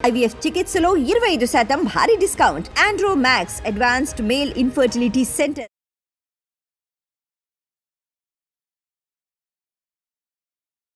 IVF చికిత్సలో 25% భారీ discount. Andro max advanced male infertility centre.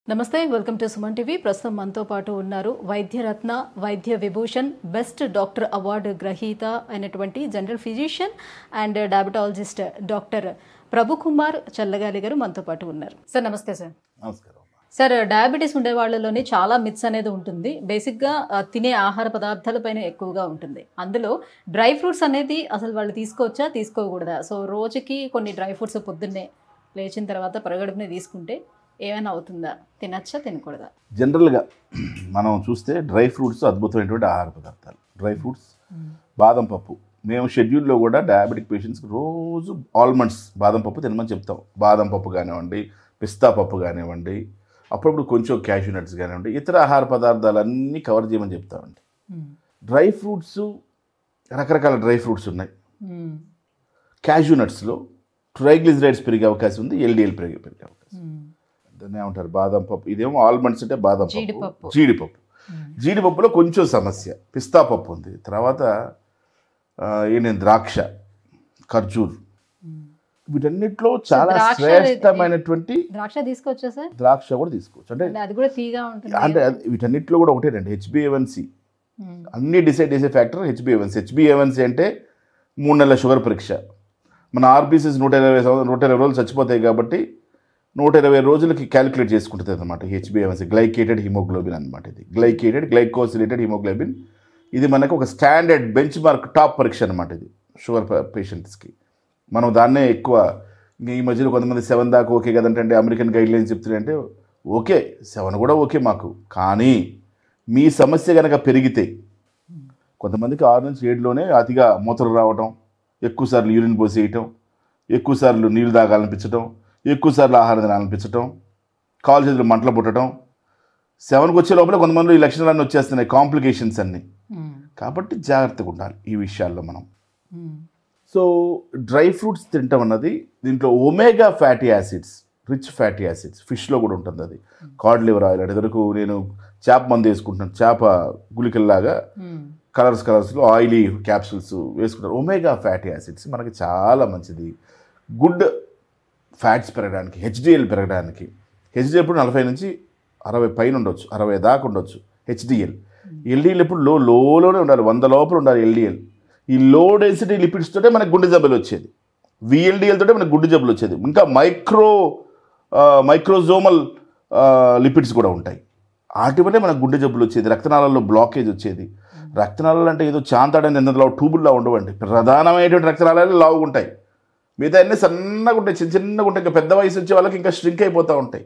నమస్తే, వెల్కమ్ టు సుమన్ టీవీ. ప్రస్తుతం మనతో పాటు ఉన్నారు వైద్యరత్న, వైద్య విభూషణ్, బెస్ట్ డాక్టర్ అవార్డు గ్రహీత అయినటువంటి general physician and diabetologist doctor Prabhu Kumar చల్లగాలి గారు మనతో పాటు ఉన్నారు. సార్ నమస్తే. సార్ నమస్కారం. సార్, డయాబెటీస్ ఉండే వాళ్ళలోనే చాలా మిత్స్ అనేది ఉంటుంది. బేసిక్గా తినే ఆహార పదార్థాలపైన ఎక్కువగా ఉంటుంది. అందులో డ్రై ఫ్రూట్స్ అనేది అసలు వాళ్ళు తీసుకోవచ్చా, తీసుకోకూడదా? సో రోజుకి కొన్ని డ్రై ఫ్రూట్స్ పొద్దున్నే లేచిన తర్వాత పరగడుపునే తీసుకుంటే ఏమైనా అవుతుందా? తినచ్చా, తినకూడదా? జనరల్గా మనం చూస్తే డ్రై ఫ్రూట్స్ అద్భుతమైనటువంటి ఆహార పదార్థాలు. డ్రై ఫ్రూట్స్, బాదం పప్పు. మేము షెడ్యూల్లో కూడా డయాబెటిక్ పేషెంట్స్కి రోజు ఆల్మండ్స్, బాదం పప్పు తినమని చెప్తాం. బాదం పప్పు కానివ్వండి, పిస్తా పప్పు కానివ్వండి, అప్పుడప్పుడు కొంచెం క్యాష్యూ నట్స్ కానివ్వండి, ఇతర ఆహార పదార్థాలన్నీ కవర్ చేయమని చెప్తామండి. డ్రై ఫ్రూట్స్, రకరకాల డ్రై ఫ్రూట్స్ ఉన్నాయి. క్యాష్యూ నట్స్లో ట్రైగ్లిజరైడ్స్ పెరిగే అవకాశం ఉంది, ఎల్డిఎల్ పెరిగే అవకాశం. దాన్ని ఏమంటారు? బాదం పప్పు. ఇదేమో ఆల్మండ్స్ అంటే బాదం పప్పు, జీడిపప్పు. జీడిపప్పులో కొంచెం సమస్య. పిస్తా పప్పు ఉంది, తర్వాత ద్రాక్ష, ఖర్జూర్. వీటన్నిటిలో చాలా శ్రేష్టమైనటువంటి ద్రాక్ష తీసుకోవచ్చా సార్? ద్రాక్ష కూడా తీసుకోవచ్చు. అంటే అది కూడా తీగా ఉంటుంది. అంటే వీటన్నిటిలో కూడా ఒకటేనండి, హెచ్బిఏవన్సీ. అన్ని డిసైడ్ చేసే ఫ్యాక్టర్ హెచ్బిఏవన్సీ. హెచ్బిఏవన్సీ అంటే 3 నెలల షుగర్ పరీక్ష. మన ఆర్బీసీస్ 120 రోజులు చచ్చిపోతాయి కాబట్టి 120 రోజులకి క్యాలిక్యులేట్ చేసుకుంటుంది అనమాట హెచ్బిఏవన్సీ. గ్లైకేటెడ్ హిమోగ్లోబిన్ అనమాట. ఇది గ్లైకేటెడ్ గ్లైకోసిలేటెడ్ హిమోగ్లోబిన్. ఇది మనకు ఒక స్టాండర్డ్ బెంచ్ మార్క్ టాప్ పరీక్ష అనమాట ఇది షుగర్ పేషెంట్స్కి. మనం దాన్నే ఎక్కువ. ఈ మధ్యలో కొంతమంది 7 దాకా ఓకే కదంటే అమెరికన్ గైడ్లైన్స్ చెప్తున్నాయంటే ఓకే, 7 కూడా ఓకే మాకు. కానీ మీ సమస్య కనుక పెరిగితే, కొంతమందికి 6 నుంచి 7లోనే అతిగా మూత్రం రావటం, ఎక్కువసార్లు యూరిన్ పోసేయటం, ఎక్కువసార్లు నీళ్ళు తాగాలనిపించటం, ఎక్కువసార్లు ఆహారం తినాలనిపించటం, కాలు చేతులు మంటలు పుట్టడం, 7కి వచ్చే లోపల కొంతమంది ఈ లక్షణాలన్నీ వచ్చేస్తున్నాయి, కాంప్లికేషన్స్ అన్నీ. కాబట్టి జాగ్రత్తగా ఉండాలి ఈ విషయాల్లో మనం. సో డ్రై ఫ్రూట్స్ తింటాం అన్నది, దీంట్లో omega fatty acids, rich fatty acids ఫిష్లో కూడా ఉంటుంది. అది కాడ్ లివర్ ఆయిల్ అంటే వరకు నేను చేప మందు వేసుకుంటున్నాను, చేప గుళికల్లాగా కలర్స్లో ఆయిలీ క్యాప్సూల్స్ వేసుకుంటారు. ఒమేగా ఫ్యాటీ యాసిడ్స్ మనకి చాలా మంచిది. గుడ్ ఫ్యాట్స్ పెరగడానికి, హెచ్డిఎల్ పెరగడానికి. హెచ్డిఎల్ ఎప్పుడు 40 నుంచి 60 పైన ఉండొచ్చు, 60 దాకా ఉండొచ్చు హెచ్డిఎల్. ఎల్డిఎల్ ఎప్పుడు లోలోనే ఉండాలి, 100 లోపల ఉండాలి ఎల్డిఎల్. ఈ లో డెన్సిటీ లిపిడ్స్ తోటే మనకు గుండె జబ్బులు వచ్చేది. విఎల్డిఎల్ తోటే మనకు గుండె జబ్బులు వచ్చేది. ఇంకా మైక్రోజోమల్ లిపిడ్స్ కూడా ఉంటాయి. వాటి వల్లే మనకు గుండె జబ్బులు వచ్చేది, రక్తనాళాల్లో బ్లాకేజ్ వచ్చేది. రక్తనాళాలు అంటే ఏదో చాంతాడని ఎన్నదలో ట్యూబుల్లో ఉండవండి. ప్రధానమైనటువంటి రక్తనాళాలు లావుగా ఉంటాయి, మిగతా అన్నీ సన్నగా ఉంటాయి, చిన్నగా ఉంటాయి. ఇంకా పెద్ద వయసు వచ్చే వాళ్ళకి ఇంకా స్ట్రింక్ అయిపోతూ ఉంటాయి,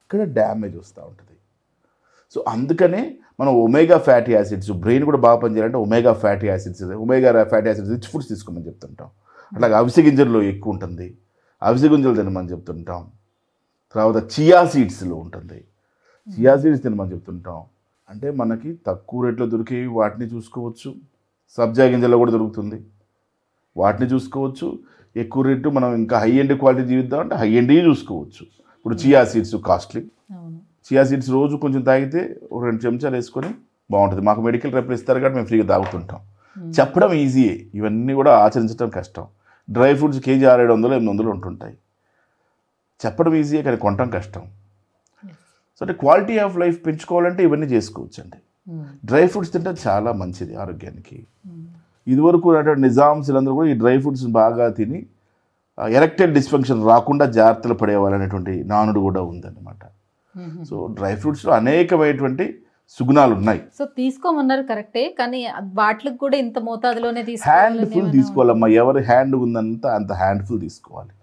ఇక్కడ డ్యామేజ్ వస్తూ ఉంటుంది. సో అందుకనే మనం ఒమేగా ఫ్యాటీ యాసిడ్స్, బ్రెయిన్ కూడా బాగా పనిచేయాలంటే omega fatty acids rich foods తీసుకోమని చెప్తుంటాం. అట్లాగే అవిసె గింజల్లో ఎక్కువ ఉంటుంది, అవిసె గింజలు తినమని చెప్తుంటాం. తర్వాత చియా సీడ్స్లో ఉంటుంది, చియా సీడ్స్ తినమని చెప్తుంటాం. అంటే మనకి తక్కువ రేట్లో దొరికేవి వాటిని చూసుకోవచ్చు, సబ్జా గింజల్లో కూడా దొరుకుతుంది, వాటిని చూసుకోవచ్చు. ఎక్కువ రేటు మనం ఇంకా హై ఎండ్ క్వాలిటీ జీవిద్దాం అంటే హై ఎండ్ చూసుకోవచ్చు. ఇప్పుడు chia seeds costly. Chia seeds రోజు కొంచెం తాగితే 2 చెంచాలు వేసుకొని బాగుంటుంది. మాకు మెడికల్ రెఫర్ ఇస్తారు కాబట్టి మేము ఫ్రీగా తాగుతుంటాం. చెప్పడం ఈజీయే, ఇవన్నీ కూడా ఆచరించడం కష్టం. డ్రై ఫ్రూట్స్ కేజీ 600-700 800 ఉంటుంటాయి. చెప్పడం ఈజీయే కానీ కొనడం కష్టం. సో అంటే క్వాలిటీ ఆఫ్ లైఫ్ పెంచుకోవాలంటే ఇవన్నీ చేసుకోవచ్చు అండి. డ్రై ఫ్రూట్స్ తింటే చాలా మంచిది ఆరోగ్యానికి. ఇదివరకు ఉన్నటువంటి నిజామ్స్ అందరూ కూడా ఈ డ్రై ఫ్రూట్స్ బాగా తిని ఎరెక్టైల్ డిస్ఫంక్షన్ రాకుండా జాగ్రత్తలు పడేవాళ్ళనేటువంటి నానుడు కూడా ఉందన్నమాట. సో డ్రై ఫ్రూట్స్లో అనేకమైనటువంటి సుగుణాలు ఉన్నాయి. సో తీసుకోమన్నారు కరెక్టే, కానీ వాటికి కూడా ఇంత మోతాదులోనే హ్యాండ్ఫుల్ తీసుకోవాలమ్మా. ఎవరి హ్యాండ్ ఉందంత అంత హ్యాండ్ఫుల్ తీసుకోవాలి.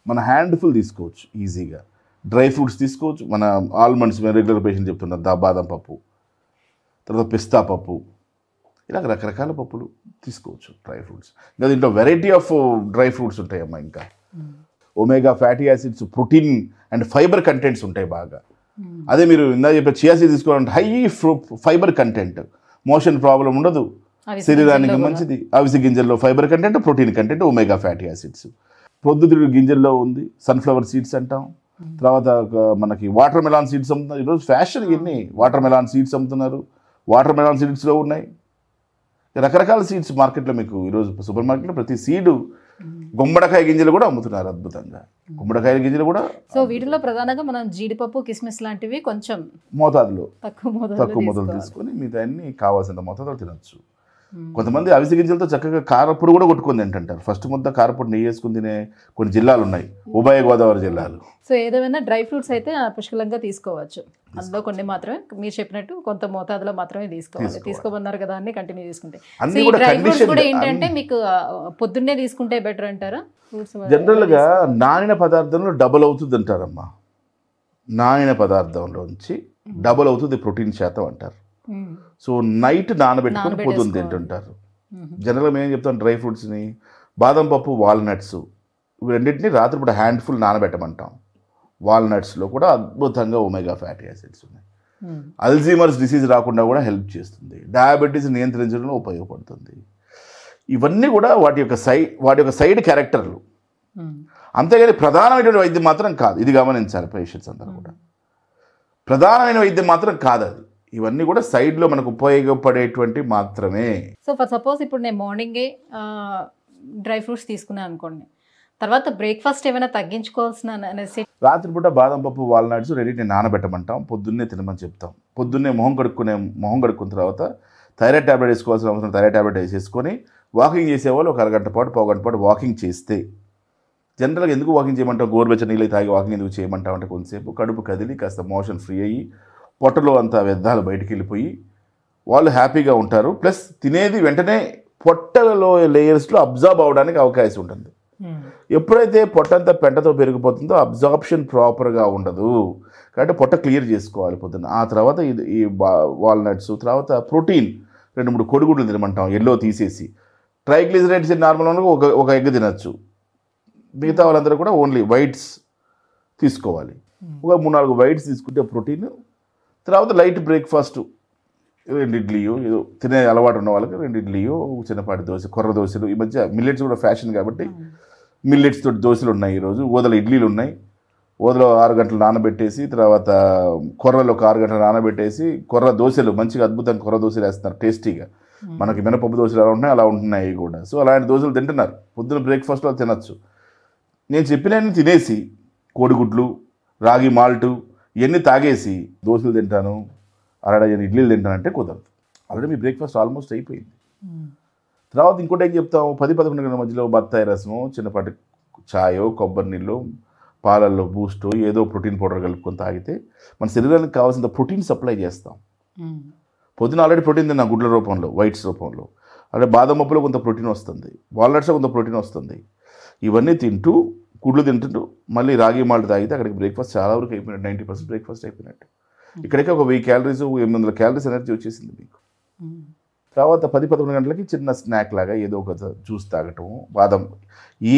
మన హ్యాండ్ఫుల్ తీసుకోవచ్చు ఈజీగా. డ్రై ఫ్రూట్స్ తీసుకోవచ్చు. మన ఆల్మండ్స్ రెగ్యులర్ పేషెంట్ చెప్తున్నారు, బాదం పప్పు, తర్వాత పిస్తా పప్పు, ఇలా రకరకాల పప్పులు తీసుకోవచ్చు డ్రై ఫ్రూట్స్. ఇంకా దీంట్లో వెరైటీ ఆఫ్ డ్రై ఫ్రూట్స్ ఉంటాయమ్మా. ఇంకా omega fatty acids, protein and fibre contents ఉంటాయి బాగా. అదే మీరు ఇందా చెప్పే చియా సీడ్స్ తీసుకోవాలంటే high fibre content, motion problem ఉండదు, శరీరానికి మంచిది. అవిసె గింజల్లో fibre content, protein content, omega fatty acids. పొద్దుతిరుగుడు గింజల్లో ఉంది, సన్ఫ్లవర్ సీడ్స్ అంటాం. తర్వాత మనకి వాటర్ మెలాన్ సీడ్స్ అమ్ముతున్నారు ఈరోజు, ఫ్యాషన్ ఇవన్నీ. వాటర్ మెలాన్ సీడ్స్ అమ్ముతున్నారు, వాటర్ మెలాన్ సీడ్స్లో ఉన్నాయి, రకరకాల సీడ్స్ మార్కెట్లో మీకు ఈరోజు సూపర్ మార్కెట్లో ప్రతి సీడు, గుమ్మడికాయ గింజలు కూడా అమ్ముతున్నారు అద్భుతంగా. గుమ్మడికాయ గింజలు కూడా. సో వీటిలో ప్రధానంగా మనం జీడిపప్పు, కిస్మిస్ లాంటివి కొంచెం మోతాదులో తక్కువ మొదలు తీసుకొని మిగతా అన్ని కావాల్సినంత మోతాదులో తినచ్చు. కొంతమంది అవిసె గింజలతో చక్కగా కారపొడి కూడా కొట్టుకుంది ఏంటంటారు. ఫస్ట్ ముద్ద కారపొడి నెయ్యి వేసుకుని తినే కొన్ని జిల్లాలు ఉన్నాయి, ఉభయ గోదావరి జిల్లాలు. సో ఏదైనా డ్రై ఫ్రూట్స్ అయితే పుష్కలంగా తీసుకోవచ్చు. అందులో కొన్ని మాత్రమే మీరు చెప్పినట్టు కొంత మోతాదులో మాత్రమే తీసుకోమన్నారు కదా అని కంటిన్యూ చేసుకుంటే. ఈ డ్రై ఫ్రూట్స్ కూడా ఏంటంటే మీకు పొద్దున్నే తీసుకుంటే బెటర్ అంటారా? ఫ్రూట్స్ జనరల్గా నానిన పదార్థంలో డబుల్ అవుతుంది అంటారమ్మా. నానిన పదార్థంలోంచి డబుల్ అవుతుంది ప్రోటీన్ శాతం అంటారు. సో నైట్ నానబెట్టుకుని పొద్దున్న తింటుంటారు. జనరల్గా మేము ఏం చెప్తాం, డ్రై ఫ్రూట్స్ని బాదం పప్పు, వాల్నట్స్ ఇవి రెండింటిని రాత్రిపూట హ్యాండ్ఫుల్ నానబెట్టమంటాం. వాల్నట్స్లో కూడా అద్భుతంగా ఒమేగా ఫ్యాటీ యాసిడ్స్ ఉన్నాయి. అల్జీమర్స్ డిసీజ్ రాకుండా కూడా హెల్ప్ చేస్తుంది, డయాబెటీస్ నియంత్రించడంలో ఉపయోగపడుతుంది. ఇవన్నీ కూడా వాటి యొక్క సైడ్ క్యారెక్టర్లు. అంతేగాని ప్రధానమైనటువంటి వైద్యం మాత్రం కాదు, ఇది గమనించాలి పేషెంట్స్ అందరూ కూడా. ప్రధానమైన వైద్యం మాత్రం కాదు అది. ఇవన్నీ కూడా సైడ్లో మనకు ఉపయోగపడేటువంటి మాత్రమే. సో ఫర్ సపోజ్ ఇప్పుడు నేను మార్నింగే డ్రై ఫ్రూట్స్ తీసుకున్నాను అనుకోండి, తర్వాత బ్రేక్ఫాస్ట్ ఏమైనా తగ్గించుకోవాల్సిన రాత్రిపూట బాదం పప్పు, వాల్నట్స్ రెండింటిని నానబెట్టమంటాం, పొద్దున్నే తినమని చెప్తాం. పొద్దున్నే మొహం కడుక్కున్న తర్వాత థైరాయిడ్ ట్యాబ్లెట్ వేసుకోవాల్సిన అవసరం, థైరాయిడ్ ట్యాబ్లెట్ వేసేసుకొని వాకింగ్ చేసేవాళ్ళు ఒక అరగంట పాటు, పావుగంట పాటు వాకింగ్ చేస్తే, జనరల్గా ఎందుకు వాకింగ్ చేయమంటాం, గోరువెచ్చని నీళ్ళు తాగి వాకింగ్ ఎందుకు చేయమంటాం అంటే కొంతసేపు కడుపు కదిలి కాస్త మోషన్ ఫ్రీ అయ్యి పొట్టలో అంత వ్యర్థాలు బయటికి వెళ్ళిపోయి వాళ్ళు హ్యాపీగా ఉంటారు. ప్లస్ తినేది వెంటనే పొట్టలో లేయర్స్లో అబ్జార్బ్ అవడానికి అవకాశం ఉంటుంది. ఎప్పుడైతే పొట్టంతా పెంటతో పెరిగిపోతుందో అబ్జార్ప్షన్ ప్రాపర్గా ఉండదు. కాబట్టి పొట్ట క్లియర్ చేసుకోవాలి పొద్దున్న. ఆ తర్వాత ఈ వాల్నట్స్, తర్వాత ప్రోటీన్ 2-3 కోడిగుడ్లు తినమంటాం ఎల్లో తీసేసి. ట్రైగ్లిజరైడ్స్ నార్మల్ ఒక ఎగ్ తినచ్చు. మిగతా వాళ్ళందరూ కూడా ఓన్లీ వైట్స్ తీసుకోవాలి. ఒక 3-4 వైట్స్ తీసుకుంటే ప్రోటీన్. తర్వాత లైట్ బ్రేక్ఫాస్ట్, 2 ఇడ్లీయో ఏదో తినే అలవాటు ఉన్న వాళ్ళకి 2 ఇడ్లీయో, చిన్నపాటి దోశ, కొర్ర దోశలు. ఈ మధ్య మిల్లెట్స్ కూడా ఫ్యాషన్ కాబట్టి మిల్లెట్స్ తోటి దోశలు ఉన్నాయి. ఈరోజు ఓదల ఇడ్లీలు ఉన్నాయి. ఓదలో 6 గంటలు నానబెట్టేసి, తర్వాత కొర్రలు ఒక 6 గంటలు నానబెట్టేసి కొర్ర దోశలు మంచిగా అద్భుతంగా కొర్ర దోశలు వేస్తున్నారు టేస్టీగా. మనకి మినపప్పు దోశలు ఎలా ఉంటున్నాయి అలా ఉంటున్నాయి కూడా. సో అలాంటి దోశలు తింటున్నారు. పొద్దున్న బ్రేక్ఫాస్ట్లో తినచ్చు. నేను చెప్పినవన్నీ తినేసి కోడిగుడ్లు, రాగి మాల్టు ఇవన్నీ తాగేసి దోశలు తింటాను, 6 ఇడ్లీలు తింటానంటే కుదరదు. ఆల్రెడీ మీ బ్రేక్ఫాస్ట్ ఆల్మోస్ట్ అయిపోయింది. తర్వాత ఇంకోటి ఏం చెప్తాము, 10-11 గంటల మధ్యలో బత్తాయి రసము, చిన్నపాటి ఛాయో, కొబ్బరి నీళ్ళు, పాలల్లో బూస్టో ఏదో ప్రోటీన్ పౌడర్ కలుపుకొని తాగితే మన శరీరానికి కావాల్సిన ప్రోటీన్ సప్లై చేస్తాం. పొద్దున ఆల్రెడీ ప్రోటీన్ తిన్నా గుడ్ల రూపంలో, వైట్స్ రూపంలో. అలాగే బాదం పప్పులో కొంత ప్రోటీన్ వస్తుంది, వాల్నట్స్లో కొంత ప్రోటీన్ వస్తుంది. ఇవన్నీ తింటూ గుడ్లు తింటుంటూ మళ్ళీ రాగి మాల్ట్ తాగితే అక్కడికి బ్రేక్ఫాస్ట్ చాలా వరకు అయిపోయినట్టు, 90% బ్రేక్ఫాస్ట్ అయిపోయినట్టు. ఇక్కడికి ఒక 1000 క్యాలరీస్, 800 క్యాలరీస్ ఎనర్జీ వచ్చేసింది మీకు. తర్వాత 10-11 గంటలకి చిన్న స్నాక్ లాగా ఏదో ఒక జ్యూస్ తాగటం, బాదం.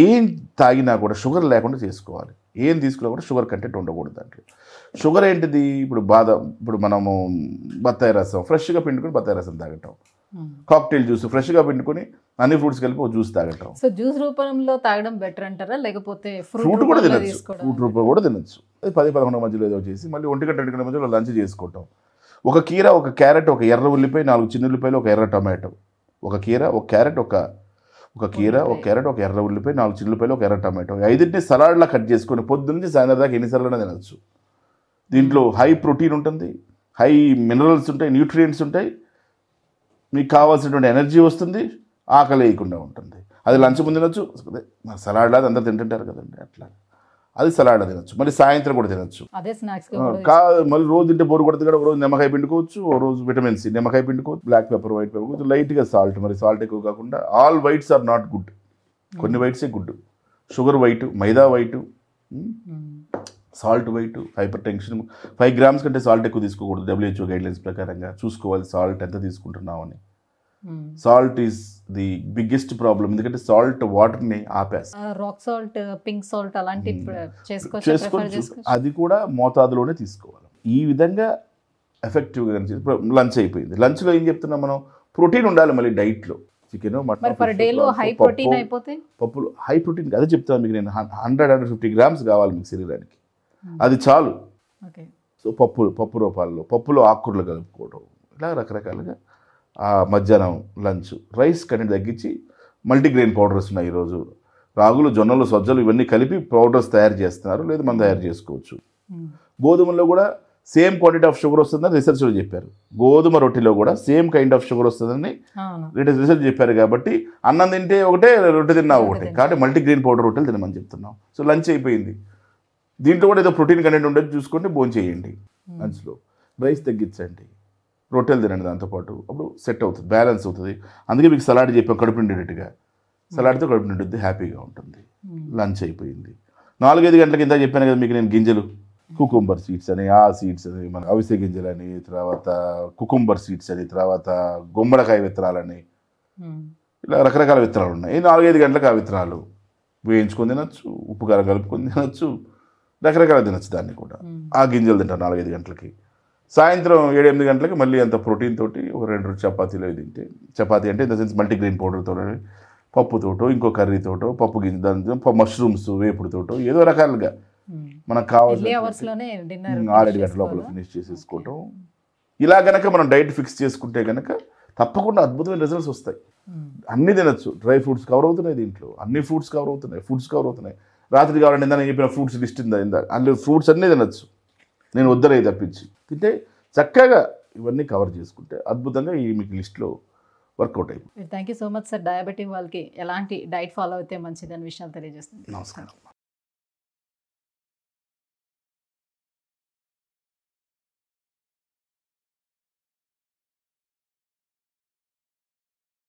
ఏం తాగినా కూడా షుగర్ లేకుండా చేసుకోవాలి. ఏం తీసుకున్నా కూడా షుగర్ కంటెంట్ ఉండకూడదు దాంట్లో. షుగర్ ఏంటిది, ఇప్పుడు మనము బత్తాయి రసం ఫ్రెష్గా పిండుకొని బత్తాయి రసం తాగటం, కాక్టైల్ జ్యూస్ ఫ్రెష్గా పిండుకొని అన్ని ఫ్రూట్స్ కలిపి ఒక జ్యూస్ తాగటం. సో జ్యూస్ రూపంలో తాగడం బెటర్ అంటారా, లేకపోతే ఫ్రూట్ కూడా తినచ్చు? ఫ్రూట్ రూపంలో కూడా తినచ్చు. 10-11 మధ్యలో ఏదో చేసి మళ్ళీ 1-2 గంటల మధ్యలో లంచ్ చేసుకోవటం. ఒక కీర, ఒక క్యారెట్, ఒక ఎర్ర ఉల్లిపాయ, 4 చిన్న ఉల్లిపాయలు, ఒక ఎర్ర టమాటో. ఒక కీర, ఒక క్యారెట్, ఒక ఎర్ర ఉల్లిపాయ, 4 చిన్న ఉల్లిపాయలు, ఒక ఎర్ర టమాటో. 5టిని సలాడ్లా కట్ చేసుకొని పొద్దున్నే సాయంత్రం దాకా ఎన్నిసార్లు తినచ్చు. దీంట్లో హై ప్రోటీన్ ఉంటుంది, హై మినరల్స్ ఉంటాయి, న్యూట్రియంట్స్ ఉంటాయి, మీకు కావాల్సినటువంటి ఎనర్జీ వస్తుంది, ఆకలి వేయకుండా ఉంటుంది. అది లంచ్ ముందు తినచ్చు, సలాడ్లా అందరు తింటుంటారు కదండి, అట్లా అది సలాడ్లా తినచ్చు. మళ్ళీ సాయంత్రం కూడా తినచ్చు. మళ్ళీ రోజు తింటే బోరు కొడుతుంది కదా, ఒక రోజు నిమ్మకాయ పిండుకోవచ్చు, ఒక రోజు విటమిన్ సి నిమ్మకాయ పిండుకోవచ్చు, బ్లాక్ పెప్పర్, వైట్ పెప్పర్, కొంచెం లైట్గా సాల్ట్. మరి సాల్ట్ ఎక్కువ కాకుండా. All whites are not good, కొన్ని వైట్సే గుడ్. Sugar white, maida white, salt white, hypertension. 5 grams కంటే సాల్ట్ ఎక్కువ తీసుకోకూడదు. WHO గైడ్లైన్స్ ప్రకారంగా చూసుకోవాలి సాల్ట్ ఎంత తీసుకుంటున్నామని. Salt is the biggest problem, ఎందుకంటే సాల్ట్ వాటర్ని ఆపేసి. రాక్ సాల్ట్, పింక్ సాల్ట్ అలాంటి చేసుకోవచ్చు, అది కూడా మోతాదులోనే తీసుకోవాలి. ఈ విధంగా ఎఫెక్టివ్గా ఇప్పుడు లంచ్ అయిపోయింది. లంచ్లో ఏం చెప్తున్నాం మనం, ప్రోటీన్ ఉండాలి మళ్ళీ డైట్లో. చికెన్, మటన్, పప్పులు హై ప్రోటీన్. అదే చెప్తాను మీకు నేను, 100-150 grams కావాలి మీకు శరీరానికి, అది చాలు. సో పప్పు రూపాల్లో, పప్పులో ఆకుకూరలు కలుపుకోవడం, ఇలా రకరకాలుగా మధ్యాహ్నం లంచ్ రైస్ కంటెంట్ తగ్గించి మల్టీగ్రెయిన్ పౌడర్స్ ఉన్నాయి ఈరోజు. రాగులు, జొన్నలు, సజ్జలు ఇవన్నీ కలిపి పౌడర్స్ తయారు చేస్తున్నారు, లేదా మనం తయారు చేసుకోవచ్చు. గోధుమలో కూడా సేమ్ క్వాంటిటీ ఆఫ్ షుగర్ వస్తుందని రీసెర్చ్లో చెప్పారు. గోధుమ రొట్టెలో కూడా సేమ్ కైండ్ ఆఫ్ షుగర్ వస్తుందని రీసెర్చ్ చెప్పారు. కాబట్టి అన్నం తింటే ఒకటే, రొట్టె తిన్నా ఒకటే. కాబట్టి మల్టీగ్రెయిన్ పౌడర్ రొట్టెలు తినమని చెప్తున్నాం. సో లంచ్ అయిపోయింది. దీంట్లో కూడా ఏదో ప్రోటీన్ కంటెంట్ ఉండేది చూసుకుంటే భోజనం చేయండి. లంచ్లో రైస్ తగ్గించండి, రొట్టెలు తినండి దాంతోపాటు. అప్పుడు సెట్ అవుతుంది, బ్యాలెన్స్ అవుతుంది. అందుకే మీకు సలాడ్ చెప్పాం, కడుపు నిండేటట్టుగా. సలాడ్తో కడుపు నిండుద్ది, హ్యాపీగా ఉంటుంది. లంచ్ అయిపోయింది. 4-5 గంటల కింద చెప్పాను కదా మీకు నేను గింజలు, కుకుంబర్ సీడ్స్ అని, ఆ సీడ్స్ అని, మన అవిసె గింజలని, తర్వాత కుకుంబర్ సీడ్స్ అని, తర్వాత గుమ్మడికాయ విత్తనాలని, ఇలా రకరకాల విత్తనాలు ఉన్నాయి. 4-5 గంటలకు ఆ విత్తనాలు వేయించుకొని తినచ్చు, ఉప్పు కారం కలుపుకొని తినచ్చు, రకరకాల తినచ్చు. దాన్ని కూడా ఆ గింజలు తింటారు 4-5 గంటలకి. సాయంత్రం 7-8 గంటలకి మళ్ళీ అంత ప్రోటీన్ తోటి ఒక 2 చపాతీలు తింటే, చపాతీ అంటే ఇన్ ద సెన్స్ మల్టీగ్రెయిన్ పౌడర్తో, పప్పుతోటో, ఇంకో కర్రీతోటో, పప్పు గింజ, దాని మష్రూమ్స్ వేపుడుతోటో, ఏదో రకాలుగా మనకు కావాల్సిన 6-7 గంటల లోపల ఫినిష్ చేసేసుకోవటం. ఇలా గనక మనం డైట్ ఫిక్స్ చేసుకుంటే కనుక తప్పకుండా అద్భుతమైన రిజల్ట్స్ వస్తాయి. అన్నీ తినచ్చు. డ్రై ఫ్రూట్స్ కవర్ అవుతున్నాయి దీంట్లో, అన్ని ఫ్రూట్స్ కవర్ అవుతున్నాయి, ఫుడ్స్ కవర్ అవుతున్నాయి. రాత్రి కావాలంటే నేను చెప్పిన ఫ్రూట్స్ లిస్ట్ ఇందా అందులో ఫ్రూట్స్ అన్నీ తినచ్చు. నేను వద్దలే తప్పించి తింటే చక్కగా ఇవన్నీ కవర్ చేసుకుంటే అద్భుతంగా ఈ మీకు లిస్ట్లో వర్కౌట్ అయిపోయింది. Thank you so much sir. Diabetic వాళ్ళకి ఎలాంటి డైట్ ఫాలో అయితే మంచిదని విషయాలు తెలియజేస్తుంది. నమస్కారం.